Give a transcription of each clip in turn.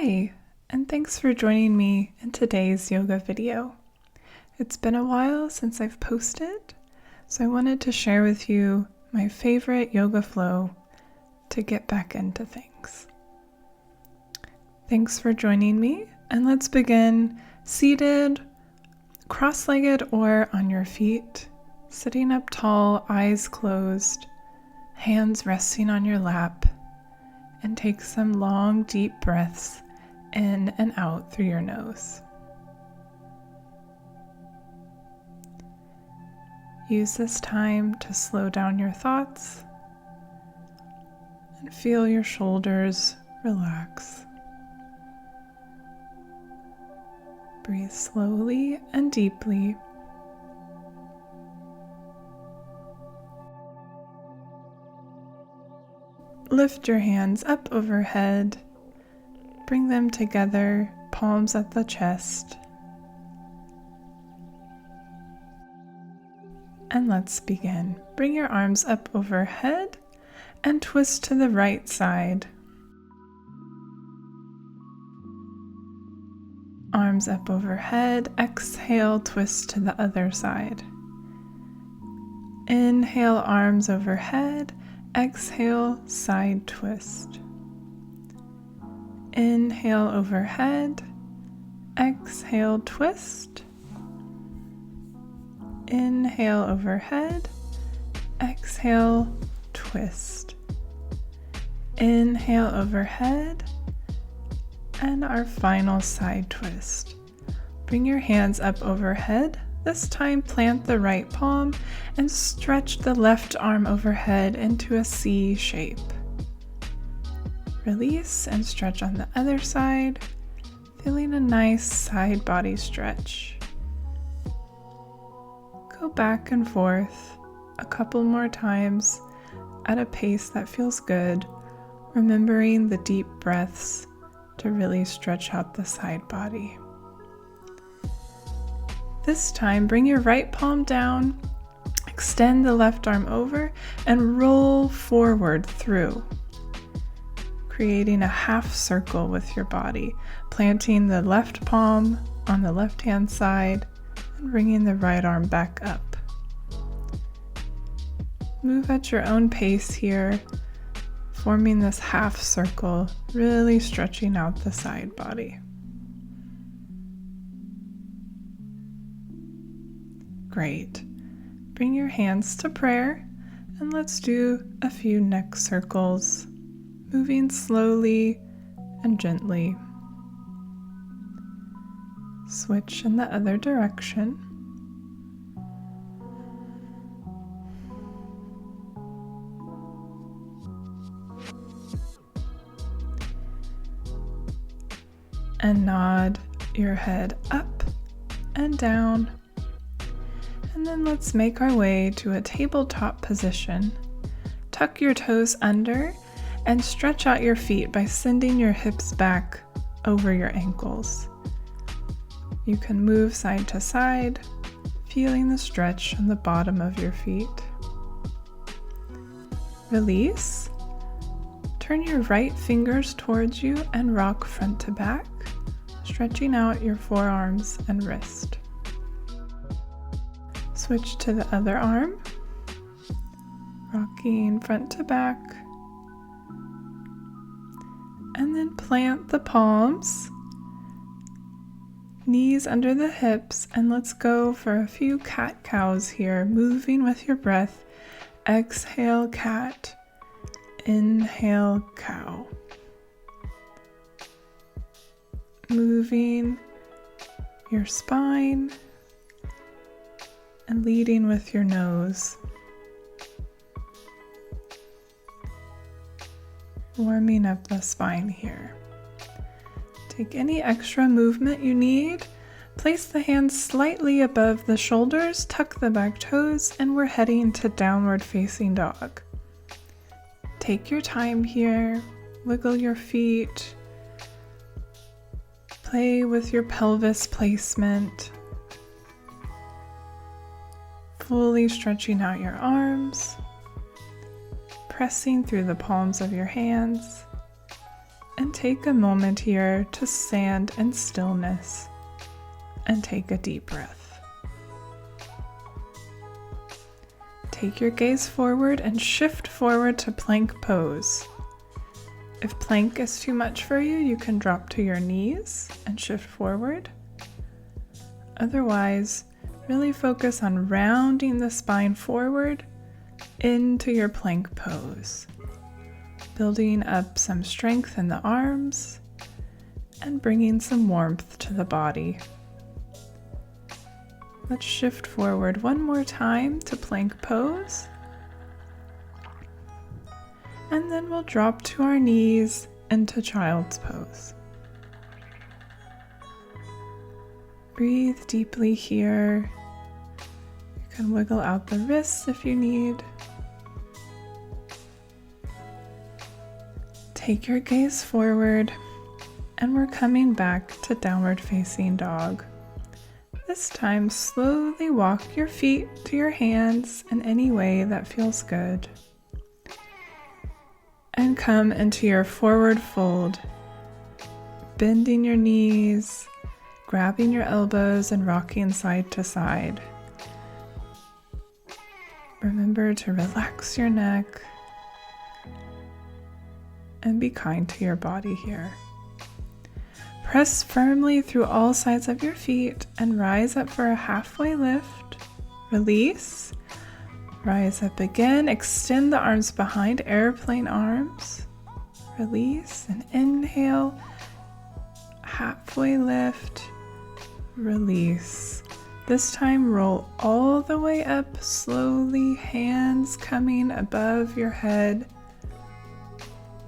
Hi, and thanks for joining me in today's yoga video. It's been a while since I've posted, so I wanted to share with you my favorite yoga flow to get back into things. Thanks for joining me, and let's begin seated, cross-legged or on your feet, sitting up tall, eyes closed, hands resting on your lap, and take some long, deep breaths in and out through your nose. Use this time to slow down your thoughts and feel your shoulders relax. Breathe slowly and deeply. Lift your hands up overhead. Bring them together, palms at the chest. And let's begin. Bring your arms up overhead and twist to the right side. Arms up overhead, exhale, twist to the other side. Inhale, arms overhead, exhale, side twist. Inhale overhead, exhale, twist. Inhale overhead, exhale, twist. Inhale overhead, and our final side twist. Bring your hands up overhead. This time plant the right palm and stretch the left arm overhead into a C shape. Release and stretch on the other side, feeling a nice side body stretch. Go back and forth a couple more times at a pace that feels good, remembering the deep breaths to really stretch out the side body. This time, bring your right palm down, extend the left arm over, and roll forward through, creating a half circle with your body, planting the left palm on the left-hand side and bringing the right arm back up. Move at your own pace here, forming this half circle, really stretching out the side body. Great. Bring your hands to prayer and let's do a few neck circles, moving slowly and gently. Switch in the other direction. And nod your head up and down. And then let's make our way to a tabletop position. Tuck your toes under and stretch out your feet by sending your hips back over your ankles. You can move side to side, feeling the stretch on the bottom of your feet. Release. Turn your right fingers towards you and rock front to back, stretching out your forearms and wrist. Switch to the other arm, rocking front to back, and then plant the palms, knees under the hips, and let's go for a few cat-cows here, moving with your breath. Exhale, cat. Inhale, cow. Moving your spine and leading with your nose. Warming up the spine here. Take any extra movement you need. Place the hands slightly above the shoulders, tuck the back toes, and we're heading to downward facing dog. Take your time here, wiggle your feet, play with your pelvis placement, fully stretching out your arms, pressing through the palms of your hands, And take a moment here to stand in stillness and take a deep breath. Take your gaze forward and shift forward to plank pose. If plank is too much for you, you can drop to your knees and shift forward. Otherwise, really focus on rounding the spine forward into your plank pose, building up some strength in the arms and bringing some warmth to the body. Let's shift forward one more time to plank pose. And then we'll drop to our knees into child's pose. Breathe deeply here. You can wiggle out the wrists if you need. Take your gaze forward, and we're coming back to downward facing dog. This time, slowly walk your feet to your hands in any way that feels good. And come into your forward fold, bending your knees, grabbing your elbows and rocking side to side. Remember to relax your neck and be kind to your body here. Press firmly through all sides of your feet and rise up for a halfway lift. Release. Rise up again. Extend the arms behind, airplane arms. Release and inhale. Halfway lift. Release. This time roll all the way up slowly, hands coming above your head.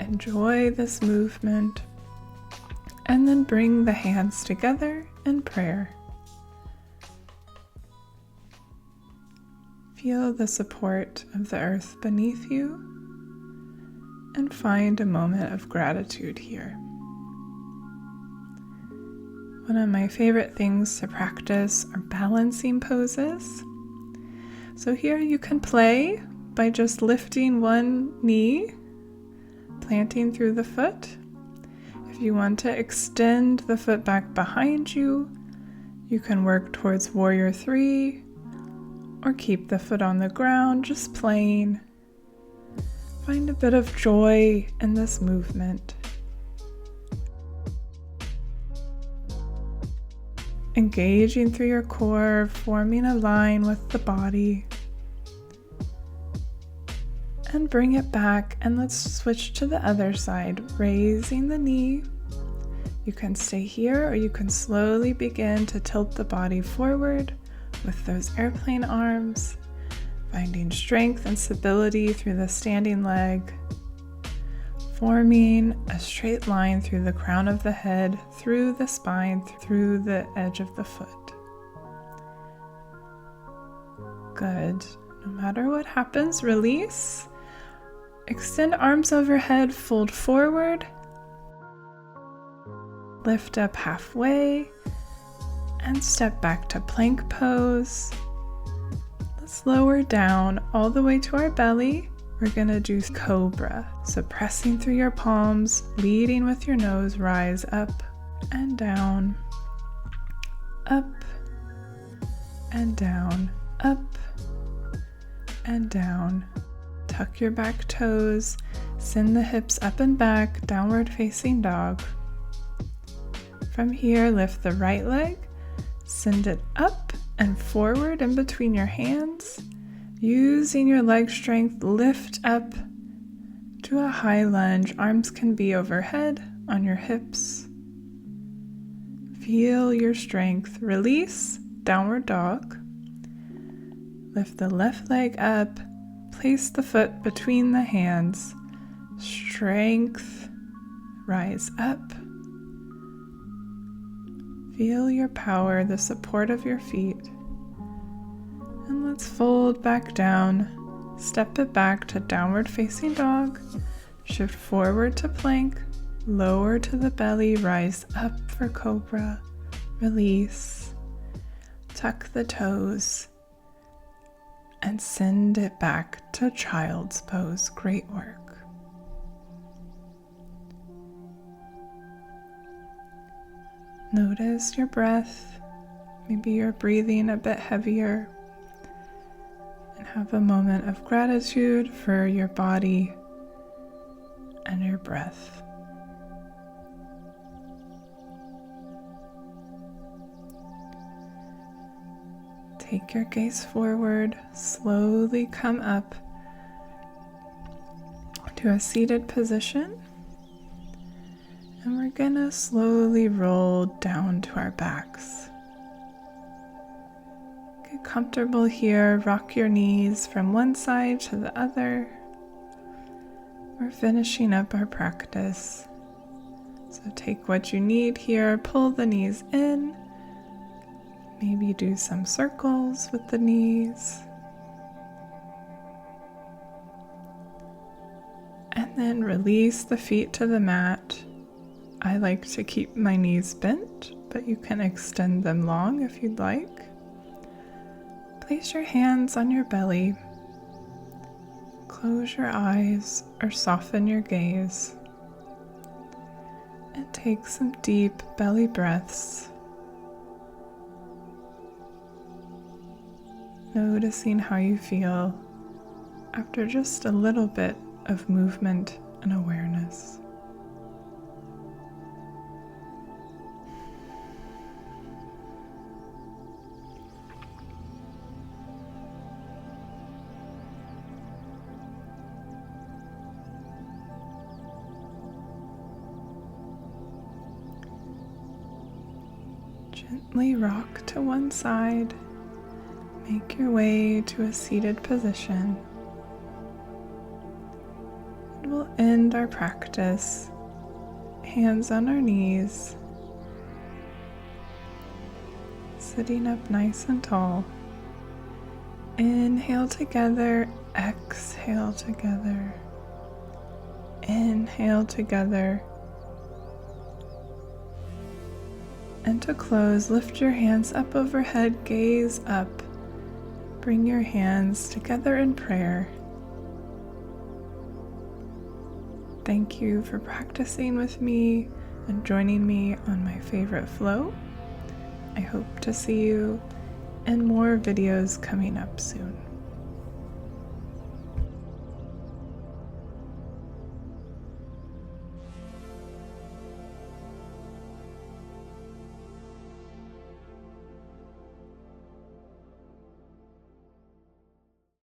Enjoy this movement. And then bring the hands together in prayer. Feel the support of the earth beneath you and find a moment of gratitude here. One of my favorite things to practice are balancing poses. So here you can play by just lifting one knee, planting through the foot. If you want to extend the foot back behind you, you can work towards Warrior 3 or keep the foot on the ground, just playing. Find a bit of joy in this movement. Engaging through your core, forming a line with the body. And bring it back, and let's switch to the other side, raising the knee. You can stay here, or you can slowly begin to tilt the body forward with those airplane arms, finding strength and stability through the standing leg, forming a straight line through the crown of the head, through the spine, through the edge of the foot. Good. No matter what happens, release. Extend arms overhead, fold forward, lift up halfway, and step back to plank pose. Let's lower down all the way to our belly. We're gonna do cobra. So pressing through your palms, leading with your nose, rise up and down, up and down, up and down. Tuck your back toes, send the hips up and back, downward facing dog. From here, lift the right leg, send it up and forward in between your hands. Using your leg strength, lift up to a high lunge. Arms can be overhead on your hips. Feel your strength. Release, downward dog. Lift the left leg up. Place the foot between the hands. Strength. Rise up. Feel your power, the support of your feet. And let's fold back down. Step it back to downward facing dog. Shift forward to plank. Lower to the belly. Rise up for cobra. Release. Tuck the toes. And send it back to child's pose. Great work. Notice your breath. Maybe you're breathing a bit heavier. And have a moment of gratitude for your body and your breath. Take your gaze forward, slowly come up to a seated position, and we're gonna slowly roll down to our backs. Get comfortable here, rock your knees from one side to the other. We're finishing up our practice. So take what you need here, pull the knees in, maybe do some circles with the knees. And then release the feet to the mat. I like to keep my knees bent, but you can extend them long if you'd like. Place your hands on your belly. Close your eyes or soften your gaze. And take some deep belly breaths. Noticing how you feel after just a little bit of movement and awareness. Gently rock to one side. Make your way to a seated position. And we'll end our practice, hands on our knees, sitting up nice and tall. Inhale together, exhale together. Inhale together. And to close, lift your hands up overhead, gaze up. Bring your hands together in prayer. Thank you for practicing with me and joining me on my favorite flow. I hope to see you in more videos coming up soon.